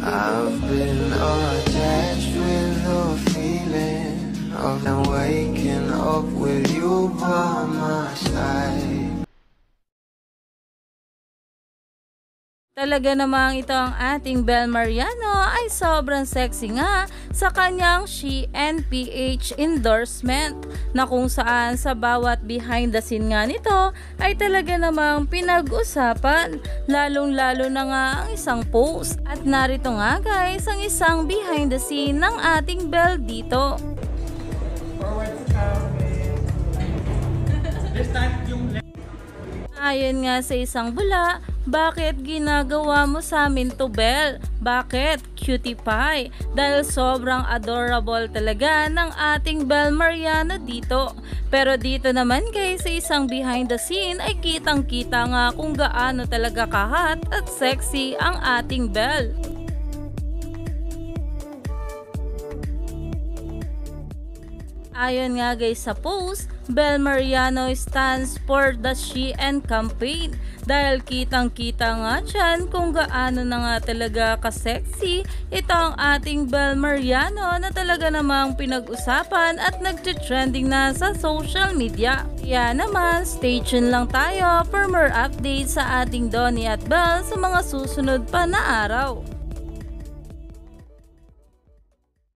I've been attached with the feeling of now waking up with you by my side. Talaga namang ito ang ating Bel Mariano ay sobrang sexy nga sa kanyang She NPH endorsement na kung saan sa bawat behind the scene nga nito ay talaga namang pinag-usapan, lalong-lalo na nga ang isang post. At narito nga guys ang isang behind the scene ng ating Bel dito. Ayon nga sa isang bula, bakit ginagawa mo sa amin to, Bel? Bakit? Cutie pie. Dahil sobrang adorable talaga ng ating Bel Mariano dito. Pero dito naman guys sa isang behind the scene ay kitang kita nga kung gaano talaga kahat at sexy ang ating Bel. Ayon nga guys sa post, Bel Mariano stands for the She campaign dahil kitang-kita nga dyan kung gaano na nga talaga ka-sexy ito ang ating Bel Mariano na talaga namang pinag-usapan at nagte-trending na sa social media. Kaya naman, stay tuned lang tayo for more updates sa ating Donnie at Bel sa mga susunod pa na araw.